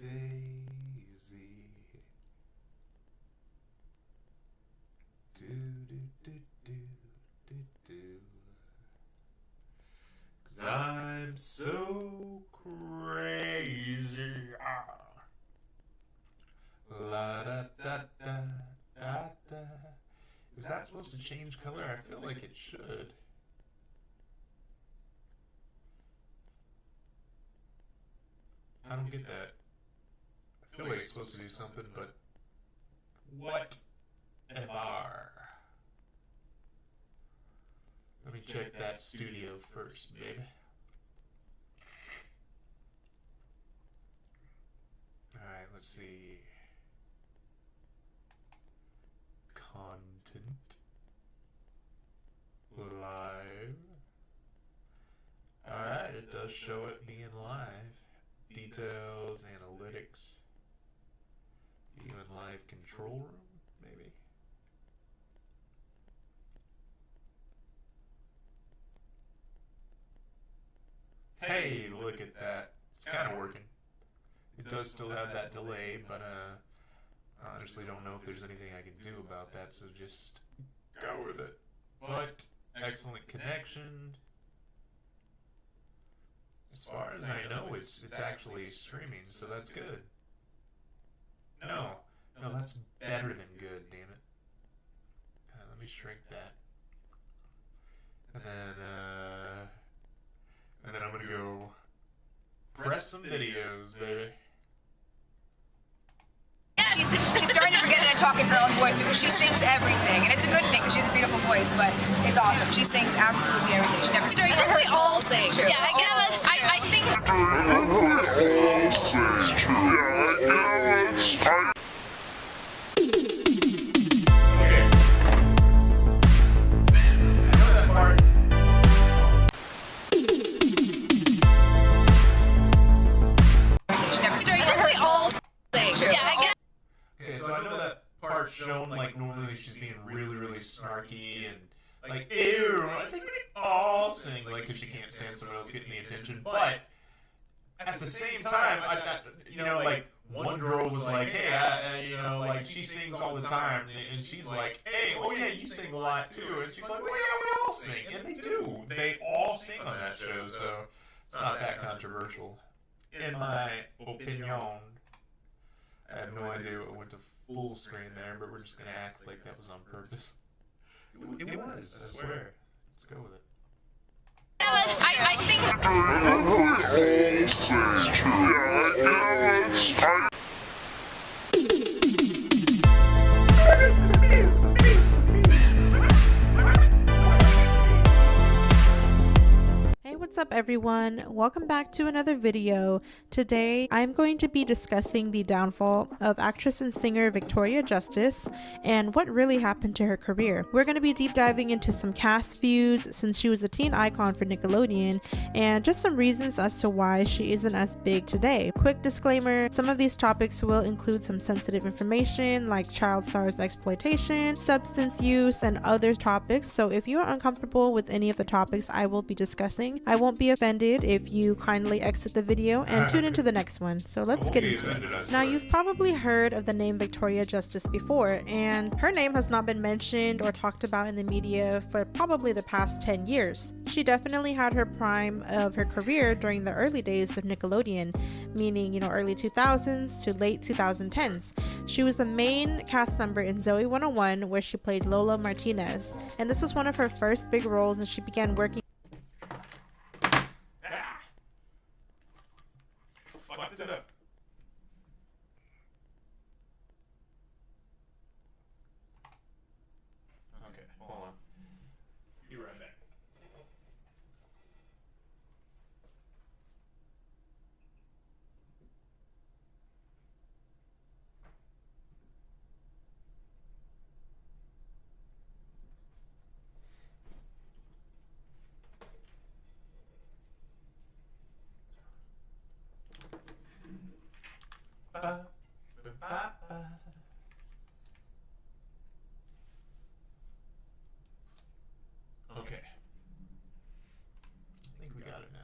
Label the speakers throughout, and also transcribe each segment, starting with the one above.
Speaker 1: Daisy. Do do do do do do. 'Cause I'm so crazy. La da da da da da. Is that supposed to change color? I feel like it should. I don't get that. I feel like it's supposed to do something, but whatever. Let me check that studio first, baby. Alright, let's see. Content. Live. Alright, it does show it being live. Details, analytics. Even live control room, maybe. Hey, look at that. It's kind of working. It does still have that delay, but I honestly don't know if there's anything I can do about that, so just go with it. But excellent connection. As far as I know, it's actually streaming, so that's good. No, that's better than good, damn it. Let me shrink that. And then I'm gonna go press some videos, baby.
Speaker 2: She's starting to forget how to talk in her own voice because she sings everything, and it's a good thing because she's a beautiful voice. But it's awesome. She sings absolutely everything. She never.
Speaker 3: We all sing.
Speaker 2: It's true.
Speaker 3: Yeah, I guess. I think.
Speaker 1: Shown like normally she's being really snarky and like ew. I think we all sing like because she can't stand someone else getting the attention. But at the same time, I got like one girl was like, hey, like she sings all the time, and she's like, hey, oh yeah, you sing a lot too, and she's like, well yeah, we all sing, and they do. They all sing on that show, so it's not that controversial, in my opinion. I have no idea what went to full screen there, but we're just gonna act like that was on purpose. It was, I swear. Let's go with it.
Speaker 3: I think.
Speaker 4: What's up everyone? Welcome back to another video. Today I'm going to be discussing the downfall of actress and singer Victoria Justice and what really happened to her career. We're going to be deep diving into some cast feuds since she was a teen icon for Nickelodeon and just some reasons as to why she isn't as big today. Quick disclaimer, some of these topics will include some sensitive information like child stars exploitation, substance use, and other topics, so if you are uncomfortable with any of the topics I will be discussing, I won't be offended if you kindly exit the video and tune into the next one. So let's get into it. Now, you've probably heard of the name Victoria Justice before, and her name has not been mentioned or talked about in the media for probably the past 10 years. She definitely had her prime of her career during the early days of Nickelodeon, meaning, early 2000s to late 2010s. She was the main cast member in Zoey 101, where she played Lola Martinez, and this was one of her first big roles, and she began working
Speaker 1: Fucked it up. Okay, hold on. Be right back. Okay. I think we got it now.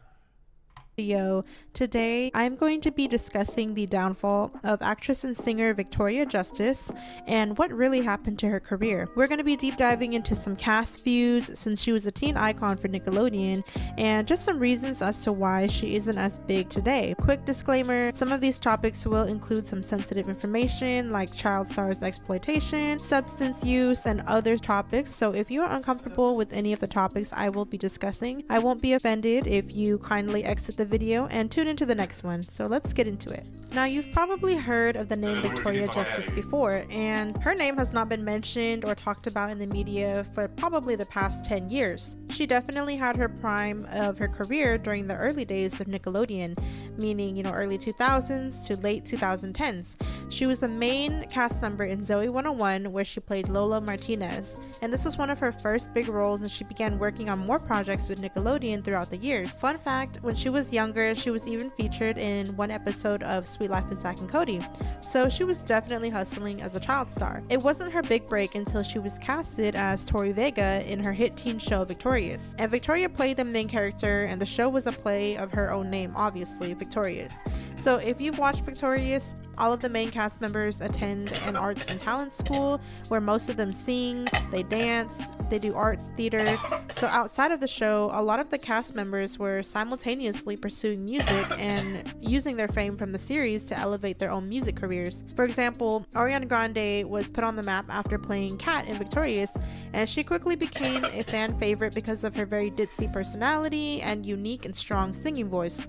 Speaker 4: Video. Today I'm going to be discussing the downfall of actress and singer Victoria Justice and what really happened to her career. We're going to be deep diving into some cast feuds since she was a teen icon for Nickelodeon and just some reasons as to why she isn't as big today. Quick disclaimer, some of these topics will include some sensitive information like child stars exploitation, substance use, and other topics, so if you are uncomfortable with any of the topics I will be discussing, I won't be offended if you kindly exit the video and tune into the next one. So let's get into it. Now, you've probably heard of the name Victoria Justice before, and her name has not been mentioned or talked about in the media for probably the past 10 years. She definitely had her prime of her career during the early days of Nickelodeon, meaning, early 2000s to late 2010s. She was the main cast member in Zoe 101, where she played Lola Martinez, and this was one of her first big roles, and she began working on more projects with Nickelodeon throughout the years. Fun fact, when she was younger, she was even featured in one episode of Sweet Life of Zack and Cody, so she was definitely hustling as a child star. It wasn't her big break until she was casted as Tori Vega in her hit teen show Victorious, and Victoria played the main character, and the show was a play of her own name, obviously, Victorious. So if you've watched Victorious, all of the main cast members attend an arts and talent school where most of them sing, they dance, they do arts theater. So outside of the show, a lot of the cast members were simultaneously pursuing music and using their fame from the series to elevate their own music careers. For example, Ariana Grande was put on the map after playing Kat in Victorious, and she quickly became a fan favorite because of her very ditzy personality and unique and strong singing voice.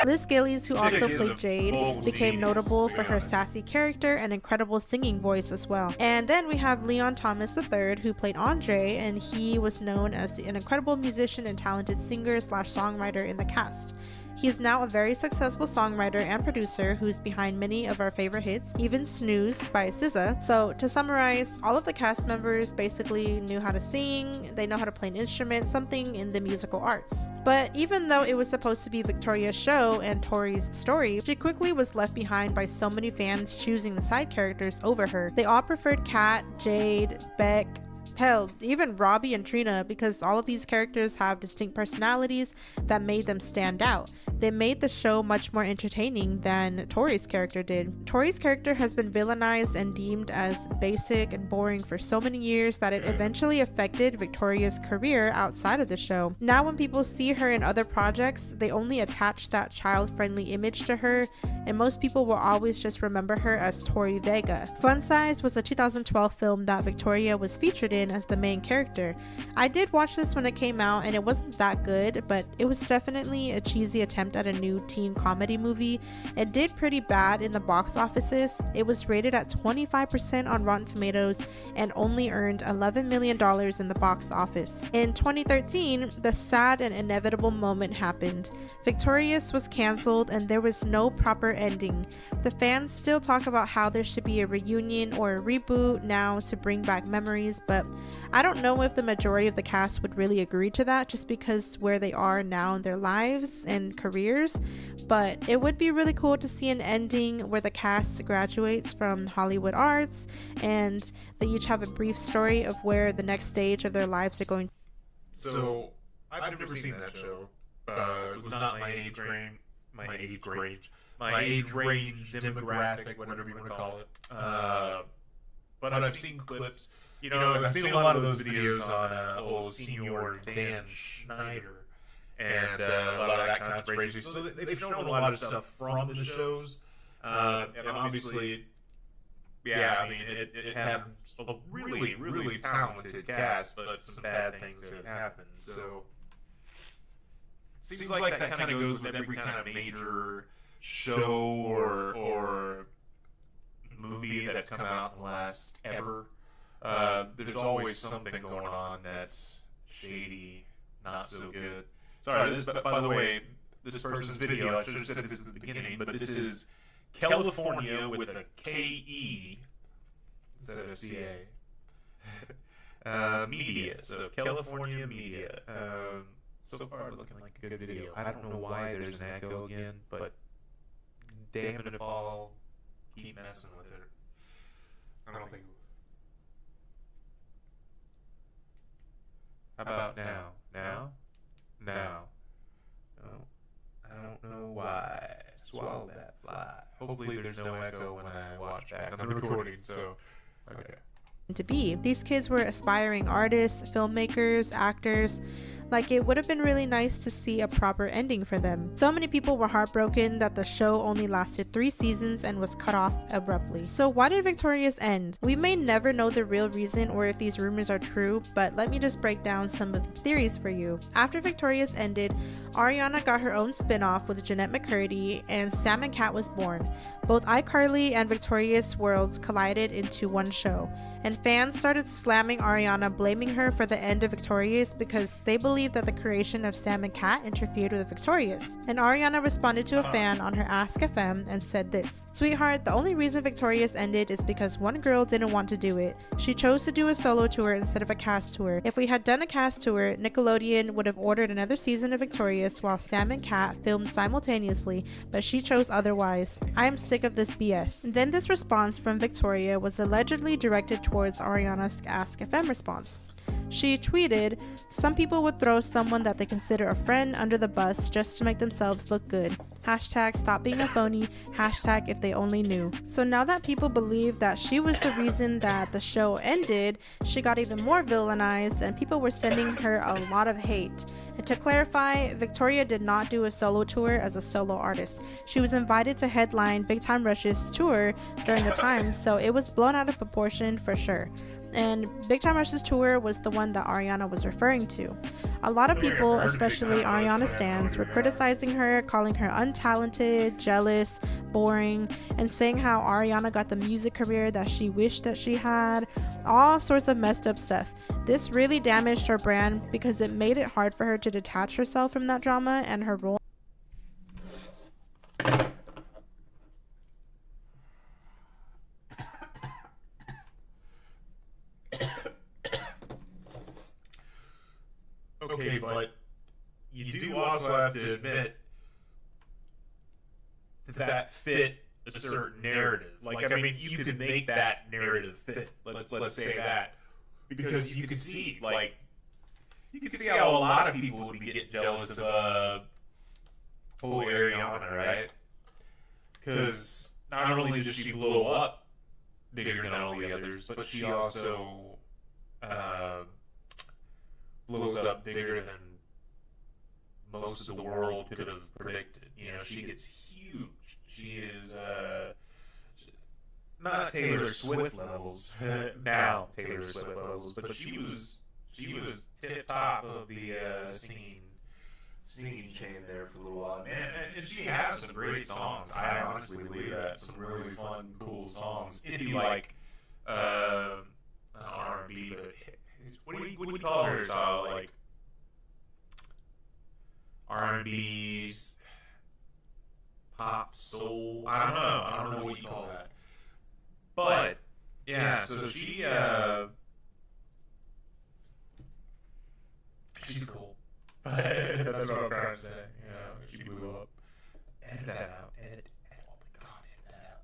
Speaker 4: Liz Gillies, who also played Jade, became notable for her sassy character and incredible singing voice as well. And then we have Leon Thomas III, who played Andre, and he was known as an incredible musician and talented singer/songwriter in the cast. He is now a very successful songwriter and producer who's behind many of our favorite hits, even Snooze by SZA. So to summarize, all of the cast members basically knew how to sing, they know how to play an instrument, something in the musical arts. But even though it was supposed to be Victoria's show and Tori's story, she quickly was left behind by so many fans choosing the side characters over her. They all preferred Kat, Jade, Beck, hell, even Robbie and Trina, because all of these characters have distinct personalities that made them stand out. They made the show much more entertaining than Tori's character did. Tori's character has been villainized and deemed as basic and boring for so many years that it eventually affected Victoria's career outside of the show. Now when people see her in other projects, they only attach that child-friendly image to her, and most people will always just remember her as Tori Vega. Fun Size was a 2012 film that Victoria was featured in as the main character. I did watch this when it came out, and it wasn't that good, but it was definitely a cheesy attempt at a new teen comedy movie. It did pretty bad in the box offices. It was rated at 25% on Rotten Tomatoes and only earned $11 million in the box office. In 2013, the sad and inevitable moment happened. Victorious was canceled and there was no proper ending. The fans still talk about how there should be a reunion or a reboot now to bring back memories, but I don't know if the majority of the cast would really agree to that just because where they are now in their lives and careers, but it would be really cool to see an ending where the cast graduates from Hollywood arts and they each have a brief story of where the next stage of their lives are going.
Speaker 1: So, I've never seen that show. It was not my age range, demographic, whatever you want to call it. But I've seen clips. I've seen a lot of those videos on old Senior Dan Schneider and a lot of that kind of crazy. So they've shown a lot of stuff from the shows. And obviously, it had a really, really talented cast, but some bad things that happened. So seems like that kind of goes with every kind of major show or movie that's come out in the last ever. There's always something going on that's shady, not so good. Sorry, by the way, this person's video, I should have said this at the beginning, but this is California with a K-E instead of a C-A. Media, so California Media. So far, looking like a good video. I don't know why there's an echo again, but damn it if I'll keep messing with it. I don't think How about now? Now? Now. Oh, I don't know why. Swallow that fly. Hopefully there's no echo when I watch back on the recording, so... Okay.
Speaker 4: To be. These kids were aspiring artists, filmmakers, actors. Like, it would have been really nice to see a proper ending for them. So many people were heartbroken that the show only lasted 3 seasons and was cut off abruptly. So why did Victorious end? We may never know the real reason or if these rumors are true, but let me just break down some of the theories for you. After Victorious ended, Ariana got her own spin-off with Jeanette McCurdy, and Sam and Cat was born. Both iCarly and Victorious worlds collided into one show, and fans started slamming Ariana, blaming her for the end of Victorious because they believed that the creation of Sam and Cat interfered with Victorious. And Ariana responded to a fan on her Ask FM and said this: "Sweetheart, the only reason Victorious ended is because one girl didn't want to do it. She chose to do a solo tour instead of a cast tour. If we had done a cast tour, Nickelodeon would have ordered another season of Victorious while Sam and Cat filmed simultaneously, but she chose otherwise. I am sick of this BS." And then this response from Victoria was allegedly directed towards Ariana's Ask FM response. She tweeted, "Some people would throw someone that they consider a friend under the bus just to make themselves look good. Hashtag stop being a phony. Hashtag if they only knew." So now that people believe that she was the reason that the show ended, she got even more villainized and people were sending her a lot of hate. And to clarify, Victoria did not do a solo tour as a solo artist. She was invited to headline Big Time Rush's tour during the time, so it was blown out of proportion for sure. And Big Time Rush's tour was the one that Ariana was referring to. A lot of people, especially Ariana stans, were criticizing her, calling her untalented, jealous, boring, and saying how Ariana got the music career that she wished that she had. All sorts of messed up stuff. This really damaged her brand because it made it hard for her to detach herself from that drama and her role.
Speaker 1: Okay, but you do also have to admit that fit a certain narrative. Like, I mean, you could make that narrative fit. Let's say that, because you could see, like, you could see how a lot of people would get jealous of whole Ariana, right? Because not only does she blow up bigger than all the others, but she also blows up bigger than most of the world could have predicted. You know, she gets huge. She is not Taylor Swift levels now, Taylor Swift levels, but she was tip top of the singing chain there for a little while, man. And she has some great songs. I honestly believe that, some really fun, cool songs. If you like R&B, but what do you call her style? Like R&B's, pop, soul. I don't know what you call that. But yeah, so she's cool. But that's what I'm trying to say. You know, she blew up. Edit that out. Edit. Oh my god, edit that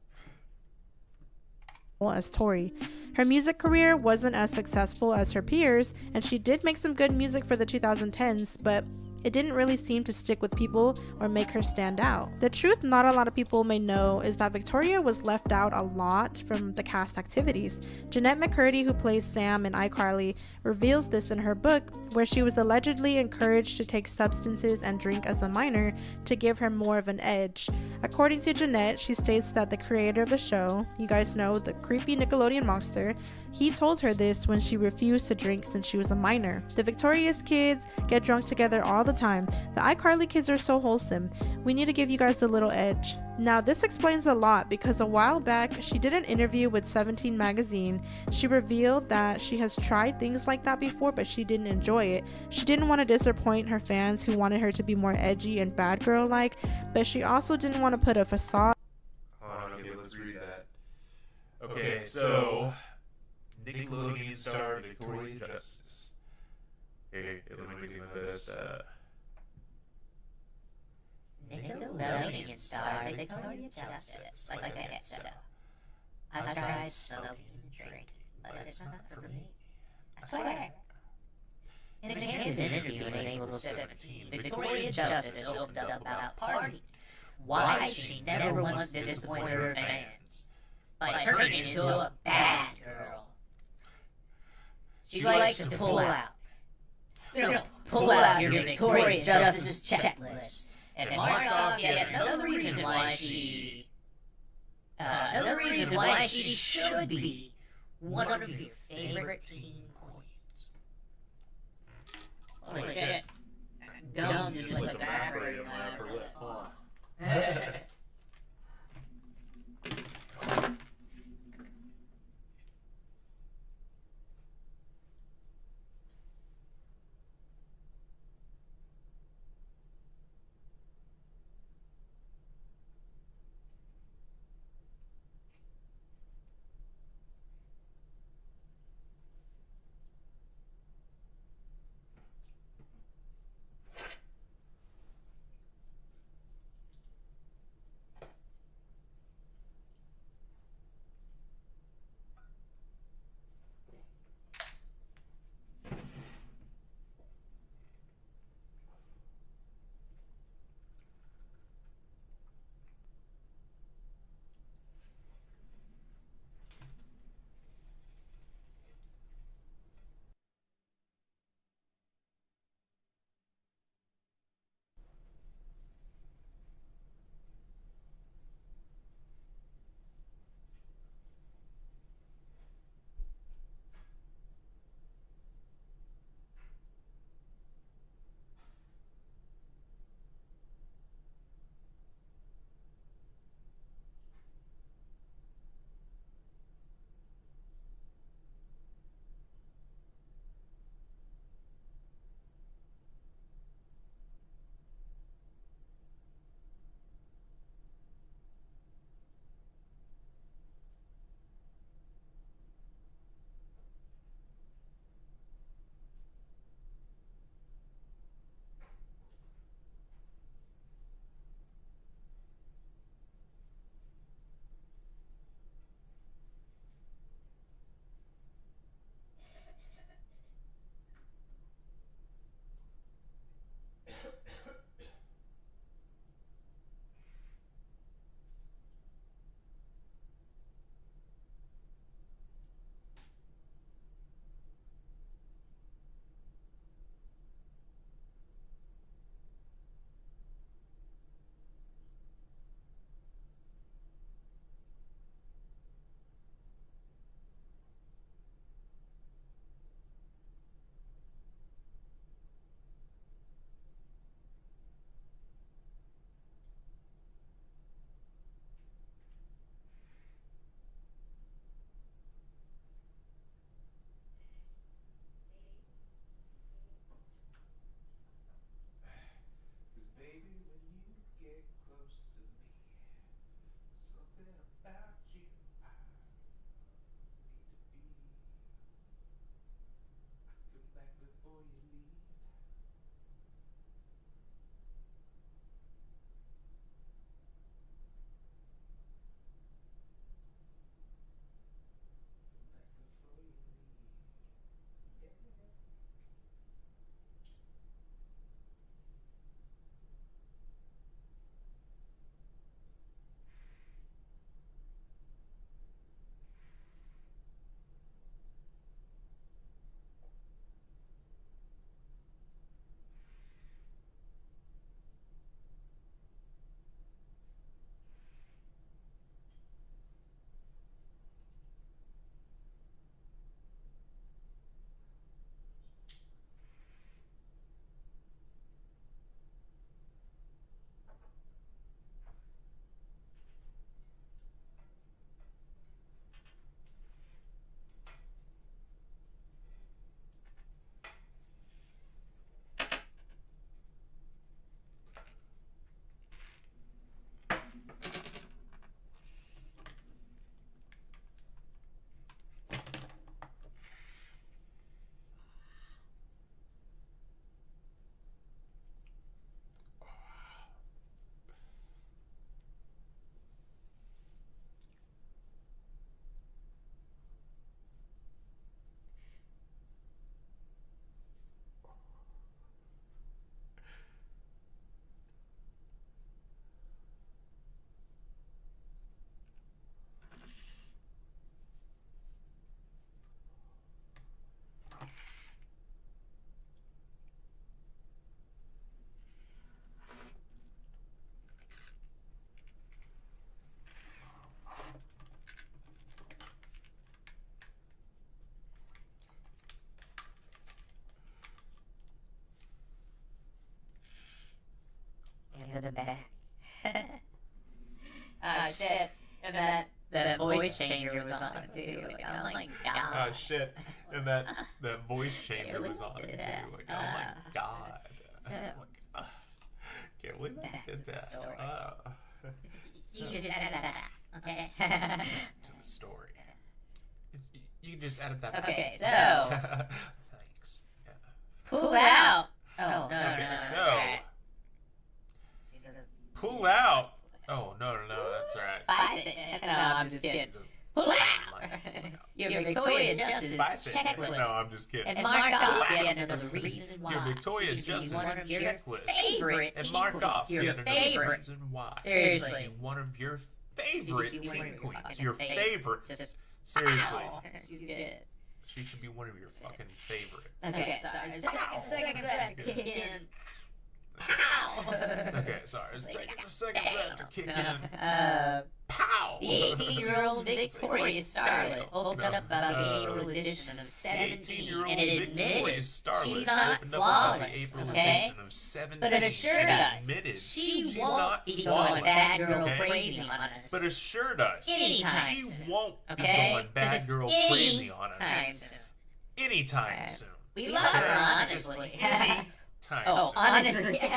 Speaker 1: out.
Speaker 4: As Tori. Her music career wasn't as successful as her peers, and she did make some good music for the 2010s, but it didn't really seem to stick with people or make her stand out. The truth not a lot of people may know is that Victoria was left out a lot from the cast activities. Jeanette McCurdy, who plays Sam in iCarly, reveals this in her book, where she was allegedly encouraged to take substances and drink as a minor to give her more of an edge. According to Jeanette, she states that the creator of the show, you guys know, the creepy Nickelodeon monster, he told her this when she refused to drink since she was a minor. The Victorious kids get drunk together all the time. The iCarly kids are so wholesome. We need to give you guys a little edge. Now, this explains a lot because a while back, she did an interview with 17 magazine. She revealed that she has tried things like that before, but she didn't enjoy it. She didn't want to disappoint her fans who wanted her to be more edgy and bad girl-like, but she also didn't want to put a facade.
Speaker 1: Okay, let's read that. Okay, so Nickelodeon star Victoria Justice. Okay, let me do this.
Speaker 5: Nickelodeon star Victoria Justice. Like that, so. I've tried smoking and drinking, but it's not for me. I swear. In a candid interview on April 17, Victoria Justice opened up about party, why she never once disappointed her fans by turning into a bad girl. She likes to pull out. Pull out your Victoria Justice checklist and mark off yet another reason why she should be one of your favorite teen queens. Holy shit. Gum just like evaporated in my upper lip. Hold on. for the back. Shit. And that voice changer was on too. Like, oh my god.
Speaker 1: Oh shit! And that voice changer was on it too. Like, oh my god! Can't believe I did that.
Speaker 5: You can just edit that out, okay?
Speaker 1: To the story. You can just edit that.
Speaker 5: Okay,
Speaker 1: out.
Speaker 5: so
Speaker 1: Thanks. Yeah.
Speaker 5: pull out. Oh no,
Speaker 1: Okay,
Speaker 5: no.
Speaker 1: so pull out. Oh no, that's right.
Speaker 5: Spice it. No, I'm just kidding. Pull out. Your Victoria Justice
Speaker 1: Spice it.
Speaker 5: checklist.
Speaker 1: No, I'm just kidding.
Speaker 5: And mark off yet another reason why.
Speaker 1: Your Victoria
Speaker 5: You should be
Speaker 1: Justice
Speaker 5: one of your
Speaker 1: checklist.
Speaker 5: favorite
Speaker 1: And mark off
Speaker 5: your
Speaker 1: yet another
Speaker 5: favorite.
Speaker 1: reason why.
Speaker 5: Seriously.
Speaker 1: You one of your favorite
Speaker 5: You should be one of
Speaker 1: teen
Speaker 5: your
Speaker 1: queens.
Speaker 5: fucking
Speaker 1: Your
Speaker 5: favorite.
Speaker 1: favorite.
Speaker 5: Just
Speaker 1: Seriously.
Speaker 5: ow. She's good.
Speaker 1: She should be one of your fucking favorite.
Speaker 5: Okay, sorry. It's taking a second for that to kick in. Ow!
Speaker 1: Okay, sorry. It's taking a second for that to kick in. Pow!
Speaker 5: The 18-year-old Victoria Starlet opened up about the April edition of 17 and it admitted she's not flawless, okay? But it assured us she won't be going bad girl crazy on us.
Speaker 1: But assured us
Speaker 5: Anytime
Speaker 1: she
Speaker 5: soon,
Speaker 1: won't
Speaker 5: okay?
Speaker 1: be going bad
Speaker 5: Just
Speaker 1: girl crazy on
Speaker 5: anytime
Speaker 1: us.
Speaker 5: soon.
Speaker 1: Anytime soon.
Speaker 5: We love her, honestly.
Speaker 1: Anytime
Speaker 5: Oh,
Speaker 1: soon.
Speaker 5: honestly.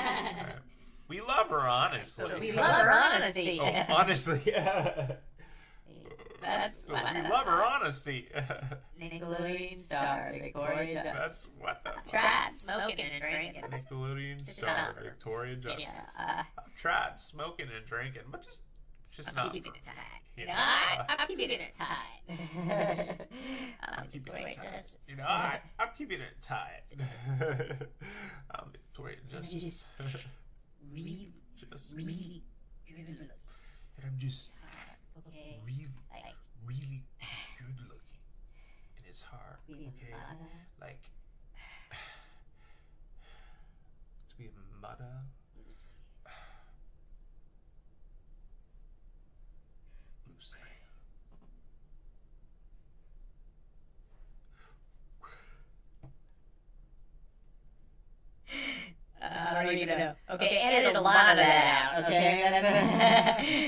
Speaker 1: We love her honestly.
Speaker 5: We love her honesty.
Speaker 1: Oh, honestly.
Speaker 5: That's
Speaker 1: We love her honesty.
Speaker 5: Nickelodeon star Victoria Justice.
Speaker 1: That's what the fuck.
Speaker 5: Tried smoking and drinking.
Speaker 1: Nickelodeon
Speaker 5: Just
Speaker 1: star
Speaker 5: not-
Speaker 1: Victoria Justice.
Speaker 5: Yeah,
Speaker 1: I've tried smoking and drinking, but just
Speaker 5: I'm
Speaker 1: not.
Speaker 5: keeping it tight.
Speaker 1: You
Speaker 5: You
Speaker 1: know,
Speaker 5: know, I'm keeping it tight.
Speaker 1: I'm keeping
Speaker 5: Victoria
Speaker 1: it tight.
Speaker 5: Justice.
Speaker 1: You know, I'm keeping it tight. I'm Victoria Justice.
Speaker 5: Really,
Speaker 1: Just,
Speaker 5: really good looking.
Speaker 1: and I'm just
Speaker 5: Okay.
Speaker 1: really,
Speaker 5: Like,
Speaker 1: really good looking. And it's hard,
Speaker 5: being
Speaker 1: okay?
Speaker 5: mother,
Speaker 1: Like, to be a mother.
Speaker 5: Lucy.
Speaker 1: Lucy.
Speaker 5: I don't even know. Okay, edit a lot of that out. Okay,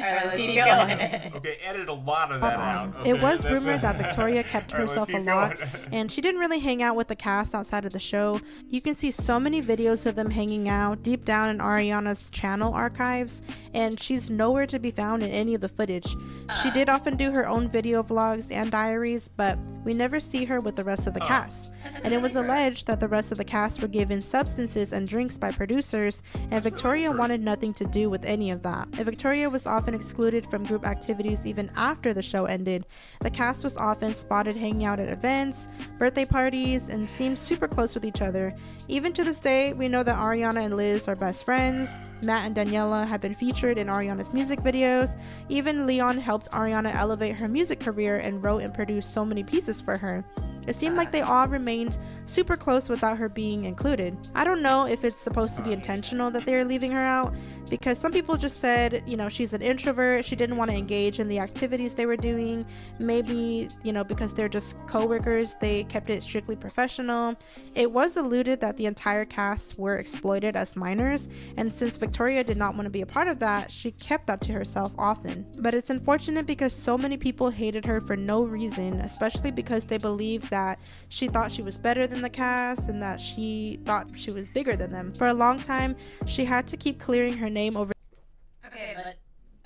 Speaker 5: all right, let's keep going.
Speaker 1: Okay, edit a lot of that out. Okay?
Speaker 4: It was
Speaker 1: That's
Speaker 4: rumored that Victoria kept
Speaker 1: All right, let's
Speaker 4: herself a
Speaker 1: keep
Speaker 4: lot,
Speaker 1: going.
Speaker 4: and she didn't really hang out with the cast outside of the show. You can see so many videos of them hanging out deep down in Ariana's channel archives, and she's nowhere to be found in any of the footage. She did often do her own video vlogs and diaries, but we never see her with the rest of the cast. And it was alleged that the rest of the cast were given substances and drinks by producers, and Victoria wanted nothing to do with any of that. And Victoria was often excluded from group activities even after the show ended. The cast was often spotted hanging out at events, birthday parties, and seemed super close with each other. Even to this day, we know that Ariana and Liz are best friends. Matt and Daniela have been featured in Ariana's music videos. Even Leon helped Ariana elevate her music career and wrote and produced so many pieces for her. It seemed like they all remained super close without her being included. I don't know if it's supposed to be intentional that they're leaving her out, because some people just said, you know, she's an introvert, she didn't want to engage in the activities they were doing. Maybe, you know, because they're just co-workers, they kept it strictly professional. It was alluded that the entire cast were exploited as minors, and since Victoria did not want to be a part of that, she kept that to herself often. But it's unfortunate because so many people hated her for no reason, especially because they believed that she thought she was better than the cast and that she thought she was bigger than them. For a long time, she had to keep clearing her name over.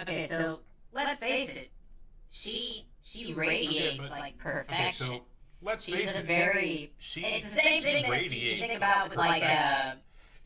Speaker 5: Okay, so let's face it. She radiates like perfection.
Speaker 1: Okay, so let's
Speaker 5: She's
Speaker 1: face
Speaker 5: a
Speaker 1: it.
Speaker 5: very.
Speaker 1: She
Speaker 5: It's the same thing that you
Speaker 1: radiates
Speaker 5: think about with like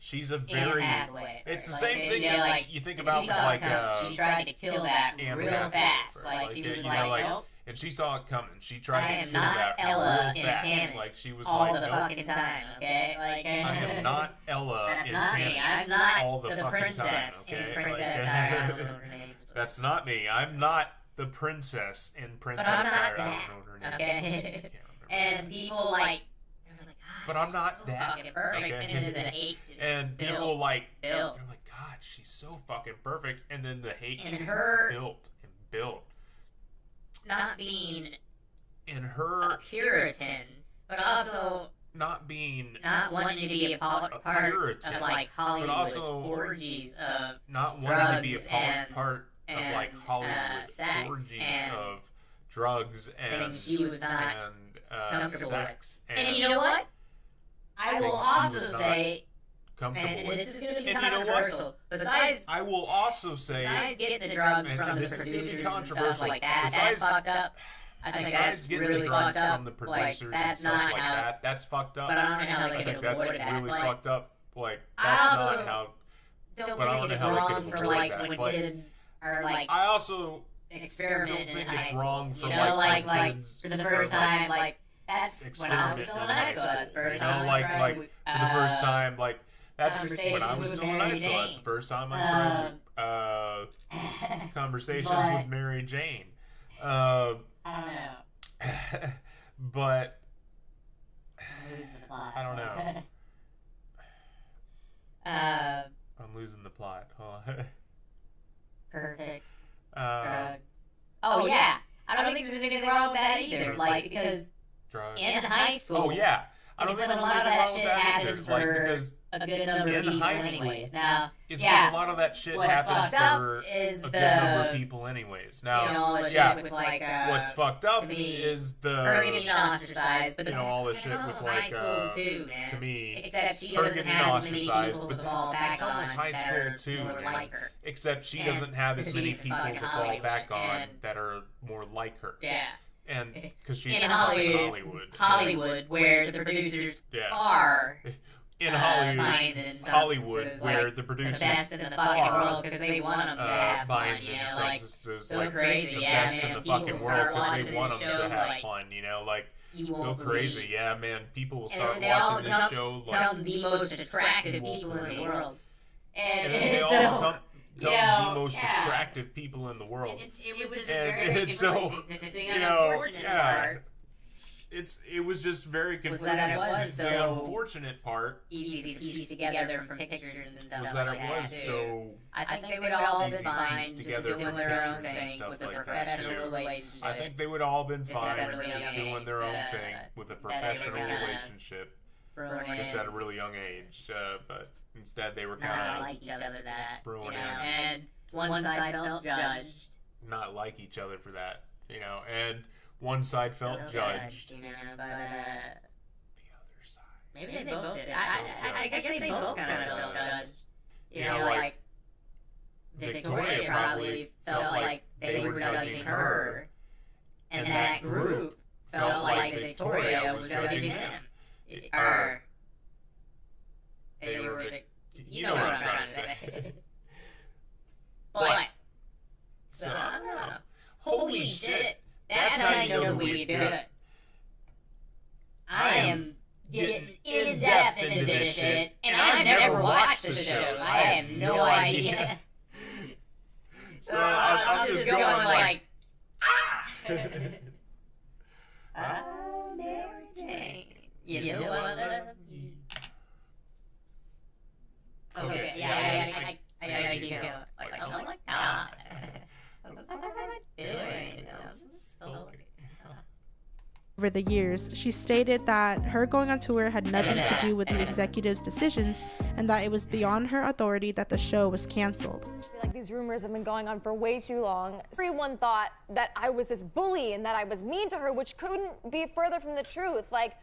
Speaker 1: She's a
Speaker 5: Anne
Speaker 1: very.
Speaker 5: Hathaway.
Speaker 1: It's the
Speaker 5: Like,
Speaker 1: same thing
Speaker 5: you know,
Speaker 1: that
Speaker 5: like,
Speaker 1: you think about
Speaker 5: she
Speaker 1: with
Speaker 5: saw
Speaker 1: like
Speaker 5: it coming. She tried to kill that
Speaker 1: Anne
Speaker 5: real
Speaker 1: Hathaway
Speaker 5: fast.
Speaker 1: first.
Speaker 5: Like she
Speaker 1: yeah,
Speaker 5: was
Speaker 1: you know,
Speaker 5: like, nope.
Speaker 1: and she saw it coming. She tried
Speaker 5: I
Speaker 1: to
Speaker 5: am
Speaker 1: kill
Speaker 5: not
Speaker 1: that
Speaker 5: Ella
Speaker 1: real
Speaker 5: in
Speaker 1: fast.
Speaker 5: Tanner
Speaker 1: Like she was
Speaker 5: all
Speaker 1: like,
Speaker 5: the
Speaker 1: nope.
Speaker 5: fucking time, okay? Like
Speaker 1: I am not Ella
Speaker 5: That's
Speaker 1: in
Speaker 5: not me.
Speaker 1: Tanner
Speaker 5: I'm not
Speaker 1: all the
Speaker 5: the
Speaker 1: fucking
Speaker 5: princess
Speaker 1: time.
Speaker 5: in
Speaker 1: Okay,
Speaker 5: Princess
Speaker 1: Like,
Speaker 5: Diana. I don't know her name.
Speaker 1: that's not me. I'm not the princess in Princess
Speaker 5: I'm not
Speaker 1: Diana. I
Speaker 5: that,
Speaker 1: don't know her name.
Speaker 5: okay?
Speaker 1: I can't remember
Speaker 5: And
Speaker 1: her name.
Speaker 5: people like, they're like,
Speaker 1: But I'm not
Speaker 5: so
Speaker 1: that,
Speaker 5: fucking perfect.
Speaker 1: okay?
Speaker 5: And then the hate just
Speaker 1: And
Speaker 5: built.
Speaker 1: people like,
Speaker 5: built.
Speaker 1: they're like, God, she's so fucking perfect. And then the hate
Speaker 5: And
Speaker 1: just
Speaker 5: her-
Speaker 1: built and built.
Speaker 5: not being
Speaker 1: And
Speaker 5: a
Speaker 1: her,
Speaker 5: Puritan, but also
Speaker 1: not being
Speaker 5: not wanting to be a part of
Speaker 1: Puritan,
Speaker 5: like Hollywood
Speaker 1: but also
Speaker 5: orgies of
Speaker 1: not wanting to be a
Speaker 5: drugs
Speaker 1: part of like Hollywood
Speaker 5: sex
Speaker 1: orgies
Speaker 5: and
Speaker 1: of drugs and
Speaker 5: things she was not comfortable
Speaker 1: sex.
Speaker 5: And you know what? I will also
Speaker 1: was not
Speaker 5: say,
Speaker 1: comfortable
Speaker 5: and
Speaker 1: with.
Speaker 5: this is going to be
Speaker 1: And you know what?
Speaker 5: controversial. Besides
Speaker 1: I will also say,
Speaker 5: getting the drugs
Speaker 1: and
Speaker 5: from the
Speaker 1: this is gonna be
Speaker 5: producers and stuff
Speaker 1: controversial,
Speaker 5: like that,
Speaker 1: besides-
Speaker 5: that's fucked up. I think
Speaker 1: besides
Speaker 5: that's
Speaker 1: getting
Speaker 5: really
Speaker 1: the drugs
Speaker 5: fucked up.
Speaker 1: from the
Speaker 5: Like,
Speaker 1: producers and
Speaker 5: that's
Speaker 1: stuff
Speaker 5: not
Speaker 1: like
Speaker 5: how.
Speaker 1: that, that's fucked up.
Speaker 5: But I don't know how
Speaker 1: I
Speaker 5: they
Speaker 1: think
Speaker 5: can
Speaker 1: that's
Speaker 5: avoid that.
Speaker 1: really
Speaker 5: Like,
Speaker 1: fucked up. Like,
Speaker 5: I
Speaker 1: that's
Speaker 5: also
Speaker 1: not how.
Speaker 5: don't
Speaker 1: but I don't
Speaker 5: think
Speaker 1: know
Speaker 5: it's
Speaker 1: how they
Speaker 5: wrong
Speaker 1: can
Speaker 5: for
Speaker 1: avoid
Speaker 5: like
Speaker 1: that,
Speaker 5: when
Speaker 1: but
Speaker 5: kids are like
Speaker 1: I also
Speaker 5: experimenting
Speaker 1: don't think
Speaker 5: in high
Speaker 1: it's
Speaker 5: school.
Speaker 1: wrong for
Speaker 5: you know,
Speaker 1: like
Speaker 5: like for the first time, like that's when I was still in high school. That's the first
Speaker 1: You know,
Speaker 5: time
Speaker 1: like
Speaker 5: I tried,
Speaker 1: for the first time, like that's when I
Speaker 5: conversations
Speaker 1: was
Speaker 5: with
Speaker 1: still in high
Speaker 5: Mary
Speaker 1: school. That's the
Speaker 5: Jane.
Speaker 1: first time I tried conversations
Speaker 5: But-
Speaker 1: with Mary Jane.
Speaker 5: I don't know.
Speaker 1: But
Speaker 5: I'm losing the plot.
Speaker 1: I don't know.
Speaker 5: uh,
Speaker 1: I'm losing the plot. Hold on.
Speaker 5: perfect.
Speaker 1: Uh,
Speaker 5: Oh yeah, I don't think there's anything wrong with that either. Like because
Speaker 1: drugs.
Speaker 5: in high school,
Speaker 1: Oh yeah, I don't
Speaker 5: it's
Speaker 1: think
Speaker 5: when
Speaker 1: there's
Speaker 5: a lot of
Speaker 1: anything
Speaker 5: that
Speaker 1: wrong with
Speaker 5: shit
Speaker 1: that
Speaker 5: happens
Speaker 1: either. Like
Speaker 5: for
Speaker 1: because
Speaker 5: a good number of
Speaker 1: in
Speaker 5: people
Speaker 1: high school,
Speaker 5: anyways. Now,
Speaker 1: it's
Speaker 5: yeah,
Speaker 1: when a lot of that shit
Speaker 5: what's
Speaker 1: happens
Speaker 5: fucked up
Speaker 1: for
Speaker 5: is
Speaker 1: a
Speaker 5: the
Speaker 1: good number of people anyways. Now,
Speaker 5: you know, all the
Speaker 1: yeah,
Speaker 5: shit with like
Speaker 1: what's fucked up
Speaker 5: to me,
Speaker 1: is
Speaker 5: her getting
Speaker 1: the
Speaker 5: ostracized, but
Speaker 1: you know, all the
Speaker 5: that's
Speaker 1: shit with
Speaker 5: almost
Speaker 1: like
Speaker 5: high school too, man.
Speaker 1: to me,
Speaker 5: Except she
Speaker 1: her
Speaker 5: doesn't
Speaker 1: getting
Speaker 5: have as many
Speaker 1: ostracized,
Speaker 5: people
Speaker 1: but
Speaker 5: to fall back
Speaker 1: it's almost
Speaker 5: on
Speaker 1: high
Speaker 5: that
Speaker 1: school
Speaker 5: are
Speaker 1: too,
Speaker 5: more
Speaker 1: man.
Speaker 5: like her.
Speaker 1: Except she
Speaker 5: And
Speaker 1: doesn't have as many
Speaker 5: she's
Speaker 1: people
Speaker 5: fucking
Speaker 1: to fall
Speaker 5: Hollywood,
Speaker 1: back on
Speaker 5: and-
Speaker 1: that are more like her.
Speaker 5: Yeah.
Speaker 1: And because she's
Speaker 5: In
Speaker 1: fucking
Speaker 5: Hollywood, where the producers
Speaker 1: Yeah.
Speaker 5: are
Speaker 1: in
Speaker 5: buying
Speaker 1: Hollywood,
Speaker 5: themselves
Speaker 1: Hollywood,
Speaker 5: as,
Speaker 1: where
Speaker 5: like,
Speaker 1: the producers
Speaker 5: the best in the fucking
Speaker 1: are
Speaker 5: world because they want them to have
Speaker 1: buying
Speaker 5: fun, you know,
Speaker 1: themselves
Speaker 5: like
Speaker 1: as
Speaker 5: so
Speaker 1: like
Speaker 5: crazy,
Speaker 1: the
Speaker 5: yeah,
Speaker 1: best
Speaker 5: man.
Speaker 1: in the
Speaker 5: People
Speaker 1: fucking world
Speaker 5: start
Speaker 1: because
Speaker 5: watching
Speaker 1: they want them
Speaker 5: this
Speaker 1: to
Speaker 5: show,
Speaker 1: have
Speaker 5: like,
Speaker 1: fun, you know, like
Speaker 5: you
Speaker 1: go
Speaker 5: won't
Speaker 1: crazy,
Speaker 5: believe.
Speaker 1: yeah, man. People will
Speaker 5: And
Speaker 1: start
Speaker 5: then they all
Speaker 1: watching this
Speaker 5: become,
Speaker 1: show like,
Speaker 5: become the most attractive
Speaker 1: you won't
Speaker 5: people in the
Speaker 1: believe.
Speaker 5: world,
Speaker 1: and
Speaker 5: and,
Speaker 1: then they all
Speaker 5: so
Speaker 1: become
Speaker 5: you know,
Speaker 1: the most
Speaker 5: yeah.
Speaker 1: attractive people in the world.
Speaker 5: it was just
Speaker 1: And
Speaker 5: very
Speaker 1: it's so,
Speaker 5: confusing. The
Speaker 1: you know,
Speaker 5: unfortunate
Speaker 1: yeah.
Speaker 5: part,
Speaker 1: It was just very
Speaker 5: Was
Speaker 1: confusing.
Speaker 5: that it was
Speaker 1: The
Speaker 5: so
Speaker 1: unfortunate part
Speaker 5: easy to piece together from pictures and stuff
Speaker 1: was
Speaker 5: like
Speaker 1: that it was
Speaker 5: too.
Speaker 1: so
Speaker 5: I think they would all
Speaker 1: easy
Speaker 5: been
Speaker 1: to
Speaker 5: fine
Speaker 1: piece
Speaker 5: just
Speaker 1: together
Speaker 5: doing
Speaker 1: from
Speaker 5: their own
Speaker 1: pictures and
Speaker 5: thing
Speaker 1: stuff
Speaker 5: with a
Speaker 1: like that,
Speaker 5: professional
Speaker 1: too.
Speaker 5: relationship.
Speaker 1: I think they would all been
Speaker 5: Just
Speaker 1: fine
Speaker 5: at a really
Speaker 1: just
Speaker 5: young
Speaker 1: doing
Speaker 5: age,
Speaker 1: their own thing with a
Speaker 5: that they were
Speaker 1: professional
Speaker 5: gonna
Speaker 1: relationship
Speaker 5: throw
Speaker 1: just
Speaker 5: in,
Speaker 1: at a really young age. But instead they were
Speaker 5: not
Speaker 1: kind of
Speaker 5: like each other that,
Speaker 1: throwing
Speaker 5: you know,
Speaker 1: in.
Speaker 5: and one side felt judged.
Speaker 1: not like each other for that, you know, and one side felt judged.
Speaker 5: You know, but
Speaker 1: The other side.
Speaker 5: maybe they both did. I guess they both kind of felt judged. You know, like Victoria probably felt like they were judging her, and that group felt like Victoria was judging them. Or they were, you know what I'm trying to say. But, so, I don't know. Holy shit, that's how you know the weed's good. I am getting in depth into this shit, and I've never watched the shows. I have no idea. So I'm just going like, ah! Oh, Mary Jane, you know I love you. Okay, yeah, I gotta keep going. Like, oh my god. What am I doing?
Speaker 4: Over the years, she stated that her going on tour had nothing to do with the executive's decisions and that it was beyond her authority that the show was canceled.
Speaker 6: I feel like these rumors have been going on for way too long. Everyone thought that I was this bully and that I was mean to her, which couldn't be further from the truth. Like,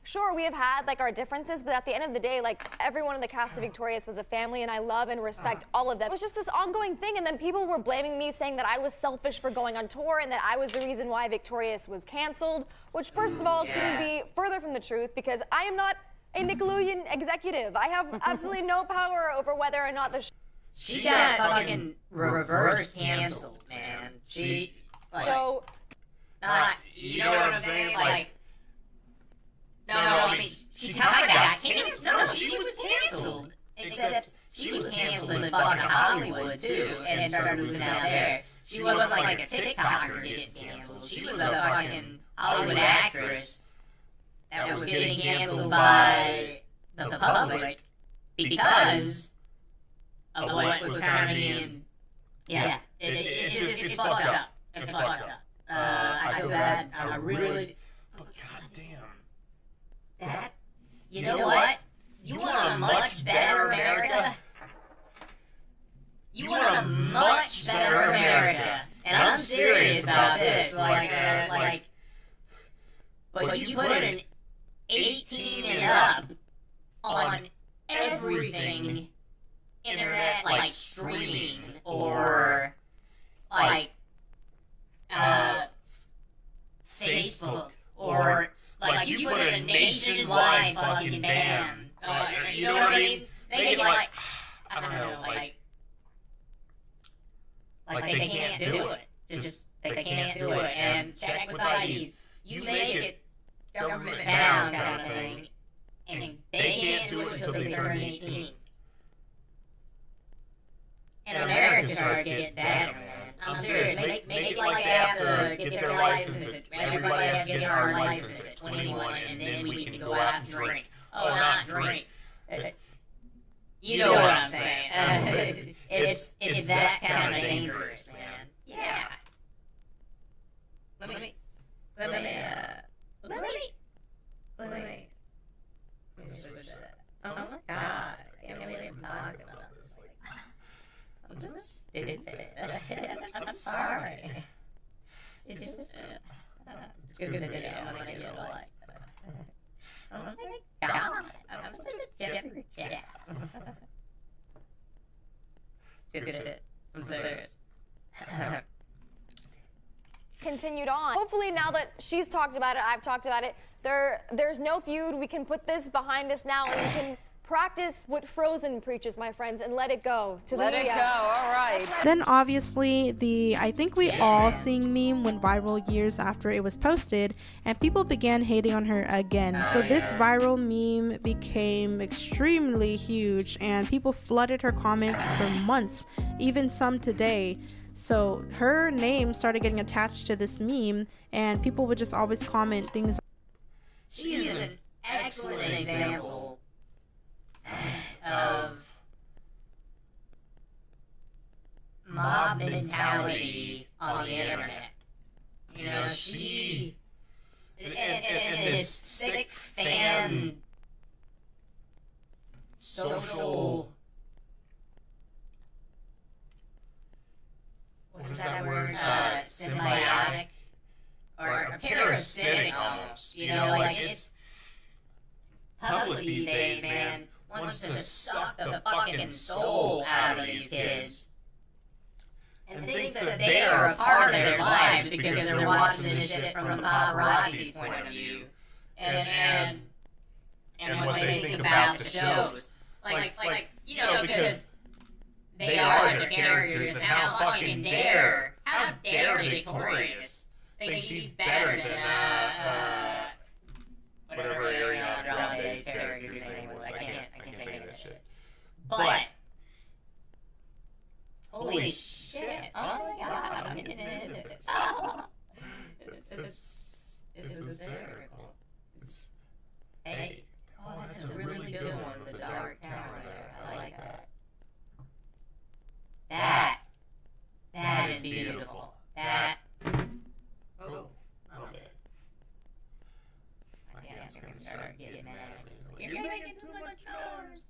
Speaker 6: sure, we have had like our differences, but at the end of the day, like everyone in the cast of Victorious was a family, and I love and respect all of them. It was just this ongoing thing, and then people were blaming me, saying that I was selfish for going on tour and that I was the reason why Victorious was canceled, which first of all couldn't be further from the truth because I am not a Nickelodeon executive. I have absolutely no power over whether or not the
Speaker 5: She got fucking reverse canceled, man. She, like,
Speaker 6: show.
Speaker 5: not, you know what I'm saying? Like, no, I mean, she kind of got canceled. No, she was canceled. Except she was canceled in fucking Hollywood, too, and started losing out there. She wasn't like a TikToker getting canceled. She was a fucking Hollywood actress that was getting canceled by the public because of what was kind of being, yeah, it's fucked up. It's fucked up. I feel bad. I really,
Speaker 1: But goddamn,
Speaker 5: that you know what? You want a much better America? You want a much better America. And I'm serious about this. But you put an 18 and up on everything internet, like streaming or like Facebook or like you put a nationwide fucking ban. You know what I mean? They get like I don't know, like they can't do it. Just they can't do it. And check with IDs. You make it government bound kind of thing, and they can't do it until they turn 18. And America starts getting better, man. I'm serious. Make it like they have to get their license. Everybody has to get our license at 21, and then we can go out and drink. Oh, not drink. You know what I'm saying. It's that kind of dangerous, man. Yeah. Let me switch that. Oh my god. I can't believe I'm talking about this. I'm just stupid. I'm sorry. It's just, it's good video. I'm gonna give it a like. Oh my god. I'm such a jibber jab. It's good shit. I'm serious.
Speaker 6: Continued on. Hopefully now that she's talked about it, I've talked about it, there's no feud. We can put this behind us now and we can practice what Frozen preaches, my friends, and let it go.
Speaker 7: Let it go, all right.
Speaker 4: Then obviously the I think we all sing meme went viral years after it was posted, and people began hating on her again. So this viral meme became extremely huge and people flooded her comments for months, even some today. So her name started getting attached to this meme and people would just always comment things.
Speaker 5: She is an excellent example of mob mentality on the internet. You know, she and this sick fan social, what is that word? Symbiotic or parasitic almost. You know, like it's public these days, man. Wants to suck the fucking soul out of these kids. And thinks that they are a part of their lives because they're watching this shit from the paparazzi's point of view. And what they think about the shows. Like, you know, because they are the characters, and how fucking dare Victorious think she's better than, whatever Ariana Grande's character's name was. I can't think of that shit. But holy shit! Oh my god! I'm getting into this. It's hysterical. Hey, oh, that's a really good one with the dark tower there. I like that. That is beautiful. Oh, okay. I guess we're gonna start getting mad at me. You're making too much noise.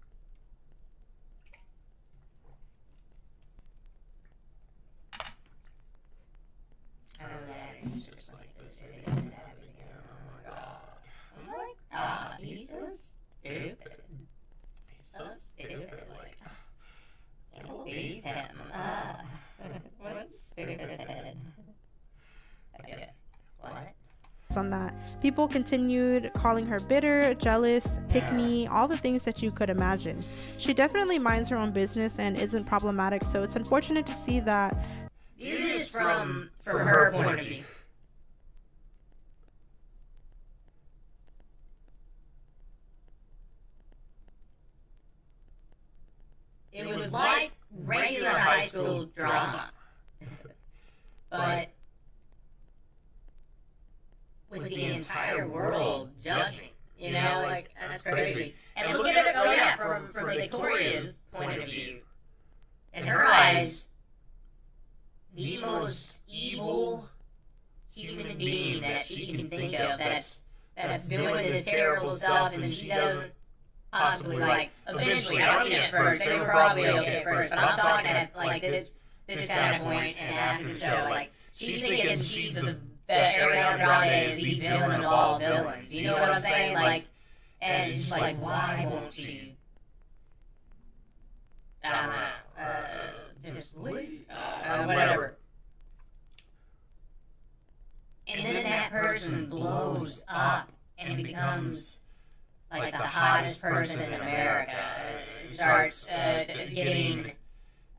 Speaker 5: Oh, that is just like this. It is happening. Oh my god. Oh my god. He's so stupid. He's so stupid. Like, I can't believe him. What a stupid head. Okay. What?
Speaker 4: On that, people continued calling her bitter, jealous, pick me, all the things that you could imagine. She definitely minds her own business and isn't problematic, so it's unfortunate to see that.
Speaker 5: It is from her point of view. It was like regular high school drama, but with the entire world judging, you know, like, that's crazy. And look at it, oh yeah, from Victoria's point of view. In her eyes, the most evil human being that she can think of that's that's doing this terrible stuff, and then she doesn't possibly, like, eventually, I don't mean at first, they were probably okay at first, but I'm talking at, like, this kind of point, and after the show, like, she's thinking she's that Ariana Grande is the villain of all villains, you know what I'm saying? Like, and it's just like, why won't she, I don't know, just leave, whatever. And then that person blows up and becomes like the hottest person in America. Starts getting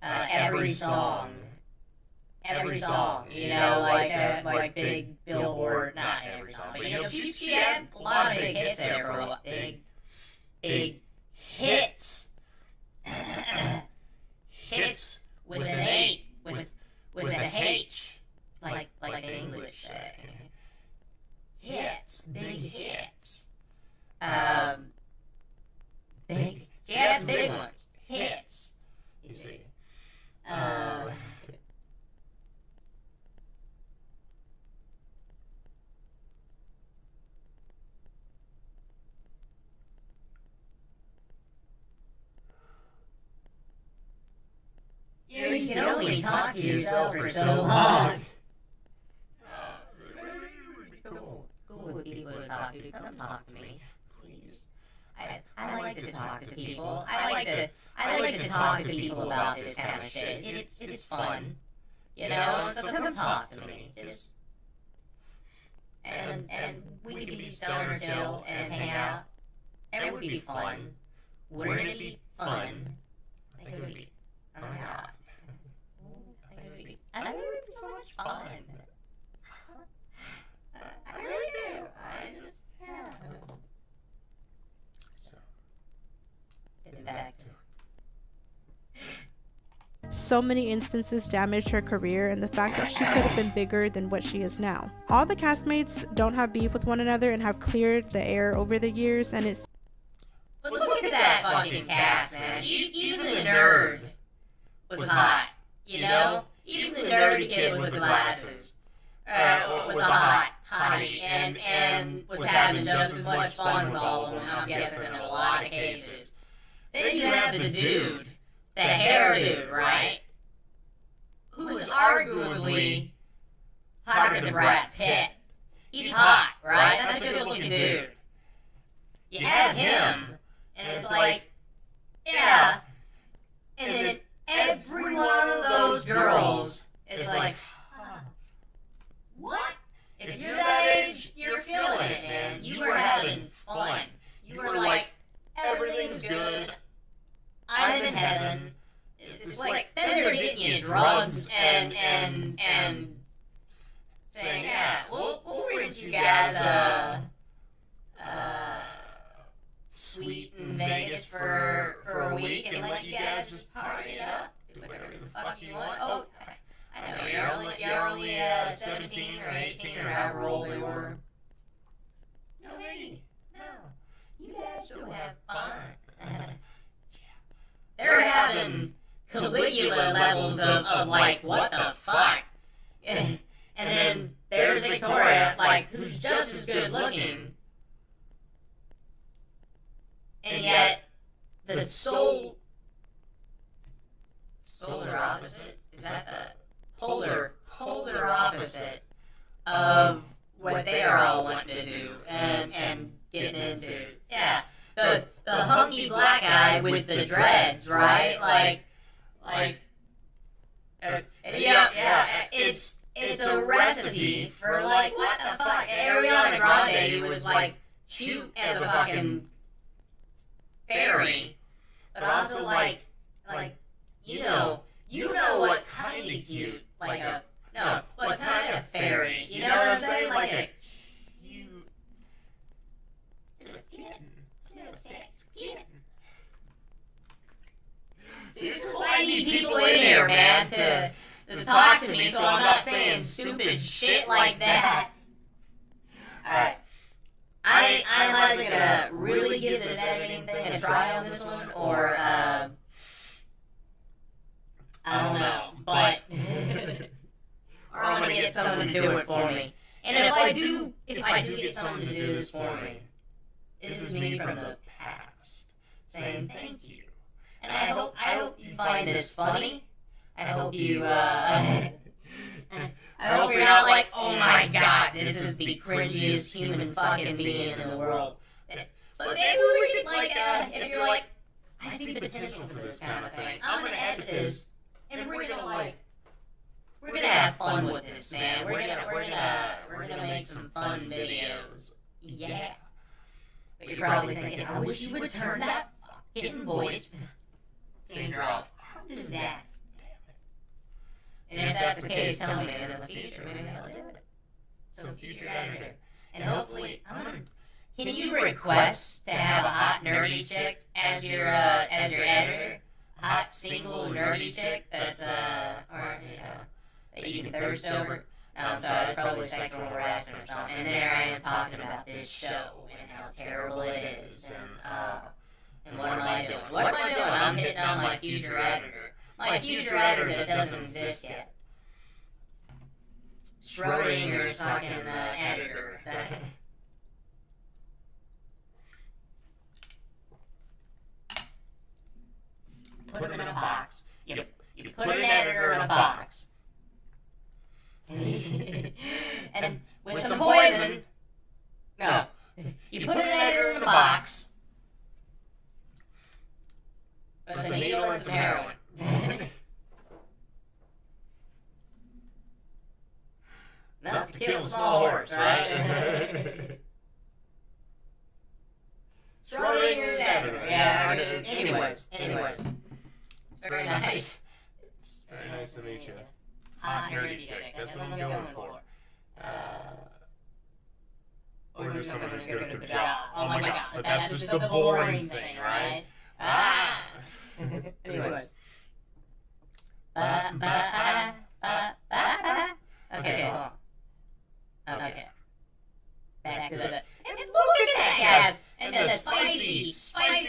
Speaker 5: every song, you know, like big billboard, not every song, but you know, she had a lot of big hits there for a while. Big hits. Hits with an H, with a H, like an English hits, big hits. She had some big ones. Hits, you see. You can only talk to yourself for so long. Cool with people to talk to. Come talk to me, please. I like to talk to people. I like to talk to people about this kind of shit. It's fun, you know. So come talk to me. Just and we could be stoner chill and hang out. And it would be fun. Wouldn't it be fun? I think it would be. Oh my god. I think it would be so much fun. I really do. Yeah. So, getting back to
Speaker 4: So many instances damaged her career, and the fact that she could have been bigger than what she is now. All the castmates don't have beef with one another and have cleared the air over the years, and it's.
Speaker 5: But look at that fucking cast, man. Even the nerd was hot, you know? Even the nerdy kid with the glasses was a hottie, and was having just as much fun with all of them, I'm guessing, in a lot of cases. Then you have the dude, the hairdo, right? Who is arguably hotter than Brad Pitt. He's hot, right? That's a good-looking dude. You have him, and it's like, yeah. And then every one of those girls is like, what? If you're that age, you're feeling it, man. You are having fun. You are like, everything's good. I'm in heaven. It's like, then they're getting you drugs and saying, yeah, we'll rent you guys suite in Vegas for a week and let you guys just party it up, do whatever the fuck you want. Oh, I know you're only 17 or 18 or however old they were. No, hey, no, you guys go have fun. They're having Caligula levels of like, what the fuck? And then there's Victoria, like, who's just as good looking. And yet, the solar opposite, is that the polar opposite of what they are all wanting to do and getting into. Yeah, the hunky black guy with the dreads, right? Yeah, it's a recipe for, like, what the fuck? Ariana Grande was, like, cute as a fucking fairy, but also like, you know what kind of cute, what kind of fairy, you know what I'm saying? Like a cute kitten. See, this is why I need people in here, man, to talk to me so I'm not saying stupid shit like that. Alright. I'm either gonna really give this editing thing a try on this one, or, I don't know, but, or I'm gonna get someone to do it for me. And if I do get someone to do this for me, this is me from the past saying thank you. And I hope you find this funny. I hope you, I hope you're not like, oh my god, this is the cringiest human fucking being in the world. But maybe we could, like, if you're like, I see the potential for this kind of thing, I'm gonna edit this, and we're gonna have fun with this, man. We're gonna make some fun videos. Yeah. But you're probably thinking, I wish you would turn that fucking voice changer off. How do that? And if that's the case, tell me in the future, maybe I'll do it. So future editor. And hopefully, can you request to have a hot nerdy chick as your editor? Hot single nerdy chick that's that you can thirst over? No, I'm sorry, that's probably sexual harassment or something. And there I am talking about this show and how terrible it is and what am I doing? What am I doing? I'm hitting on my future editor. My future editor that doesn't exist yet. Schrodinger's fucking editor. Put them in a box. You put an editor in a box. And with some poison. No. You put an editor in a box. With a needle and some heroin. Enough to kill a small horse, right? Schrodinger's editor. Yeah, anyways. It's very nice.
Speaker 1: It's very nice to meet you.
Speaker 5: Hot nerdy chick. That's what I'm going for.
Speaker 1: Or just someone who's good at the job. Oh my god. But that's just the boring thing, right? Ah!
Speaker 5: Anyways. Okay, hold on. Okay. Back to the... And look at that, guys! And the spicy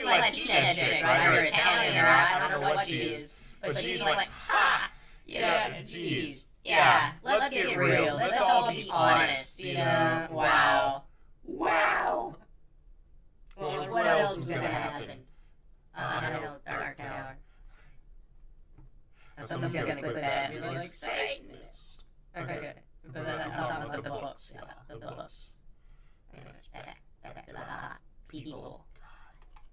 Speaker 5: Latina chick, right? Or Italian, or I don't know what she is. But she's like, ha! Yeah, jeez. Yeah, let's get real. Let's all be honest, you know? Wow. Well, what else is gonna happen? I don't know, Dark Tower. Someone's gonna put that and be like, Satanist. Okay. But then I'll talk about the books. The books. Anyways, back to the hot people.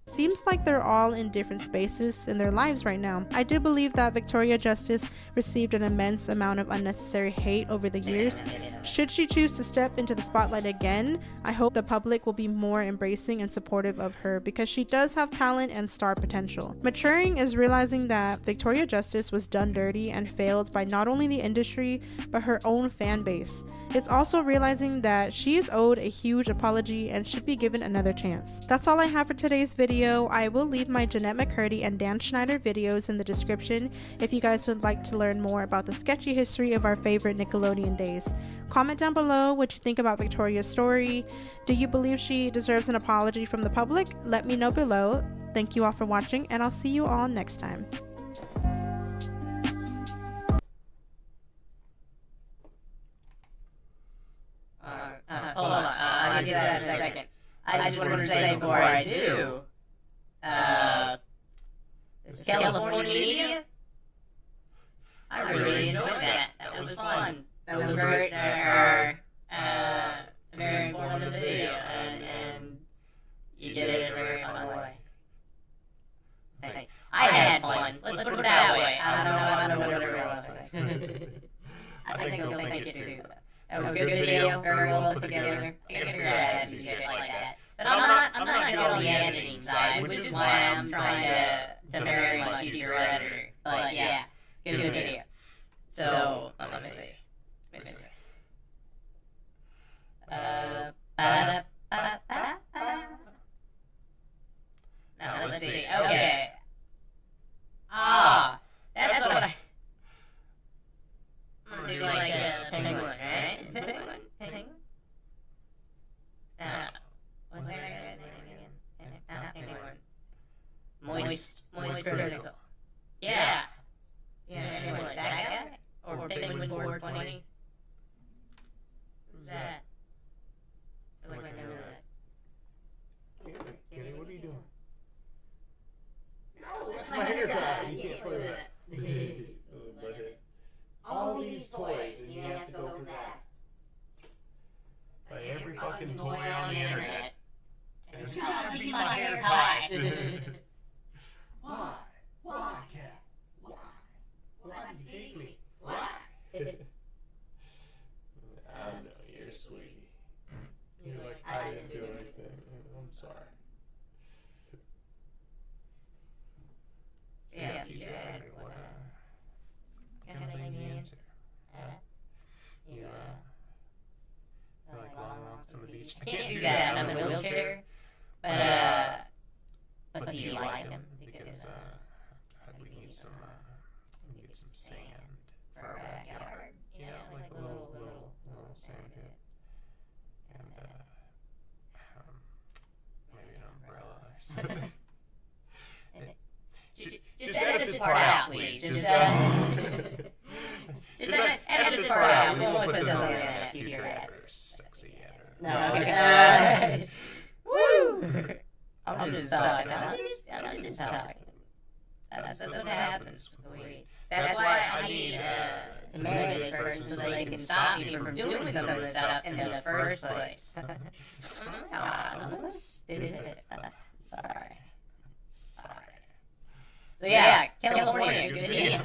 Speaker 4: Seems like they're all in different spaces in their lives right now. I do believe that Victoria Justice received an immense amount of unnecessary hate over the years. Should she choose to step into the spotlight again, I hope the public will be more embracing and supportive of her because she does have talent and star potential. Maturing is realizing that Victoria Justice was done dirty and failed by not only the industry, but her own fan base. It's also realizing that she is owed a huge apology and should be given another chance. That's all I have for today's video. I will leave my Jeanette McCurdy and Dan Schneider videos in the description if you guys would like to learn more about the sketchy history of our favorite Nickelodeon days. Comment down below what you think about Victoria's story. Do you believe she deserves an apology from the public? Let me know below. Thank you all for watching, and I'll see you all next time.
Speaker 5: Hold on, I'll get to that in a second. I just wanted to say before I do, this California media, I really enjoyed that. That was fun. That was very, very informative video, and you did it in a very fun way. I had fun. Let's put it that way. I don't know what everyone else thinks. I think they'll think it too. That was a good video, very well put together. I gotta figure out how to do shit like that. But I'm not good on the editing side, which is why I'm trying to marry my future editor. But yeah, good video. So, let me see. Now, let's see. Okay. That's what I... I'm gonna do like a penguin, right? Penguin? What's that guy's name again? Penguin. Moist critical. Yeah. Anyways, that guy? Or Penguin 420? Who's that?
Speaker 1: know, you're sweetie. You're like, I didn't do anything. I'm sorry.
Speaker 5: Yeah, future editor, what kind of things you answer? You like long walks on the beach? I can't do that. I'm in a wheelchair. But do you like them? Because we need some sand for our backyard. You know, like a little sand pit, and maybe an umbrella or something. Just edit this part out, please. Just edit this part out. We won't put this on the future editor. Sexy editor. No, okay. Woo! I'm just talking. I'm just talking. That's what happens. That's why I need to marry this person so they can stop me from doing some of this stuff in the first place. God, I'm so stupid. Sorry. So yeah, California, good deal.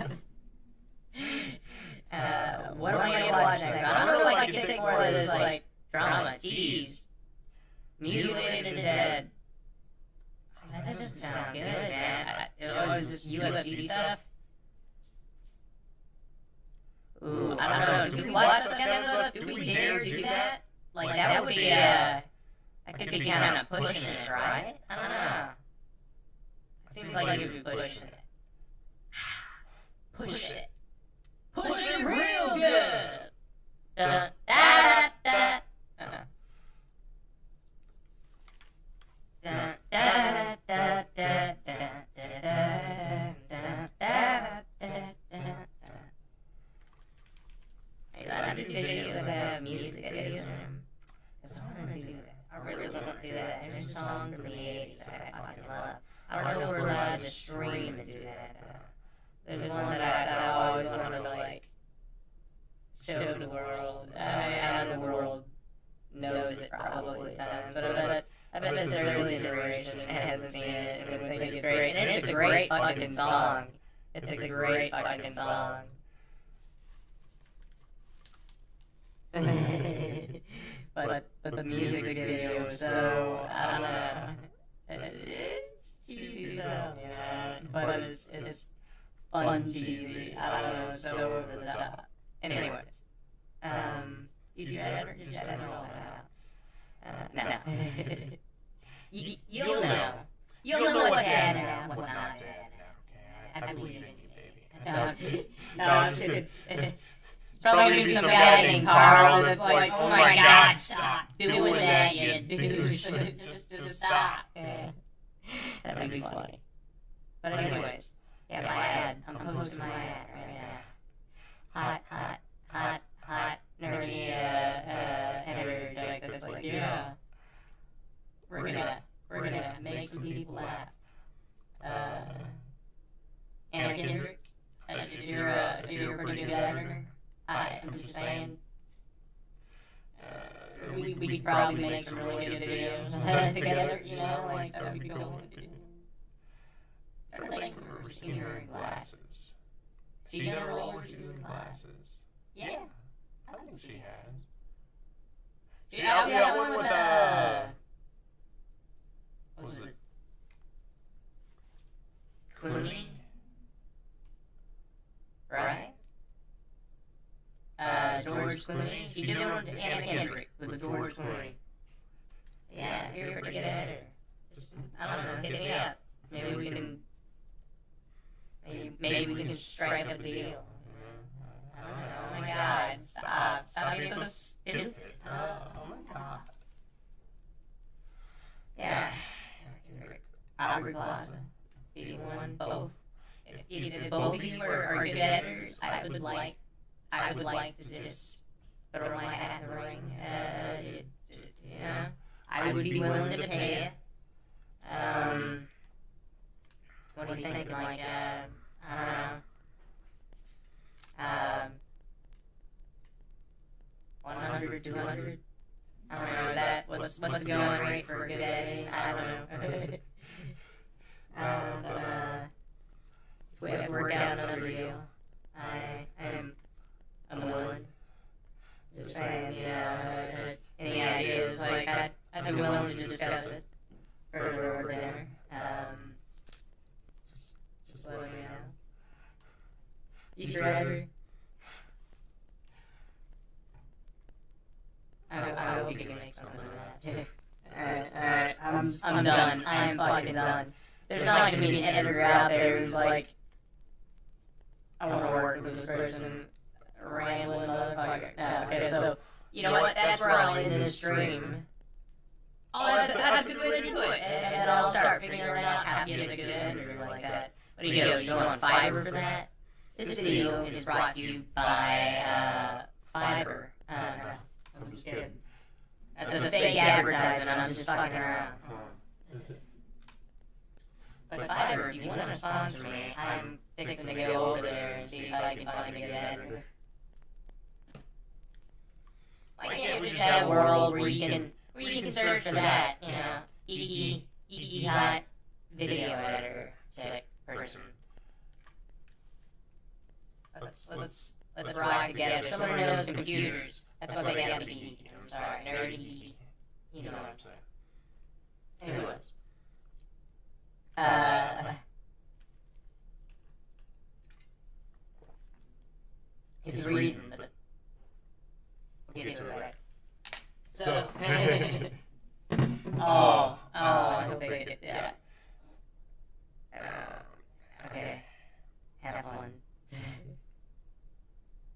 Speaker 5: What am I gonna watch next? I don't know if I can take more of this like drama. Jeez, mutilated and dead. That doesn't sound good, man. Is this UFC stuff? Ooh, I don't know. Do we watch that kind of stuff? Do we dare do that? Like that would be that could be kind of pushing it, right? I don't know. Seems like you'd be pushing it. Push it. Push it real good. Da da da. Da da da da da I do videos that have music videos in them. Because I want to do that. I really want to do that. There's a song from the 80s that I fucking love. I don't know if we're allowed to stream and do that. There's one that I always want to like show the world. I know the world knows it probably at times, but I bet this early generation hasn't seen it and would think it's great. And it's a great fucking song. It's a great fucking song. but the music video was so, I don't know. It's cheesy stuff, yeah, but it's fun cheesy. I don't know, it's so over the top. Anyways, you do that or just edit all that out? No. You'll know. You'll know what to edit out and what not to edit out, okay? I believe in you, baby. No, I'm just kidding. It's probably going to be some editing, Carl, that's like, oh my god, stop doing that, you douche. Just stop. Yeah. That would be funny. But anyways, yeah, my ad. I'm posting my ad right now. Hot, nerdy editor joke that's like, yeah, we're gonna make some people laugh. Anna Kendrick, if you're a pretty good editor, I'm just saying, we could probably make some really good videos together, you know, like, that would be cool. I think we're seeing her in glasses. She done a role where she's in glasses. Yeah, I think she has. She got one with, what was it? Clooney? Right? George Clooney. She did one with Anna Kendrick with George Clooney. Yeah, if you're a pretty good editor, I don't know, hit me up. Maybe we can strike up a deal. I don't know. Oh my god, stop being so stupid. Oh my god. Yeah. Aubrey Plaza. If you want both. If both of you are good editors, I would like to just throw my hat in the ring. Yeah. I would be willing to pay you. What do you think? Like, I don't know. 100, 200? I don't know. Is that what's the going rate for good editing? I don't know. If we have to work out another deal, I'm hope you can make something of that too. Alright, I'm done. I am fucking done. There's not gonna be an editor out there who's like, I want to work with this person, rambling motherfucker. No, okay, so, you know what, that's where I'll end this stream. Oh, that's a good way to do it. And then I'll start figuring out how to get a good editor like that. What do you go? You go on Fiverr for that? This video is brought to you by Fiverr. No, I'm just kidding. That's a fake advertisement. I'm just fucking around. But Fiverr, if you want to sponsor me, I'm fixing to go over there and see if I can find a good editor. Why can't we just have a world where you can search for that, you know, EE hot video editor chick person. Let's rock together. Someone who knows computers. That's what they gotta be. I'm sorry, nerdy. You know what I'm saying. Anyways. It's a reason, but we'll get to it later. So, I hope they get that.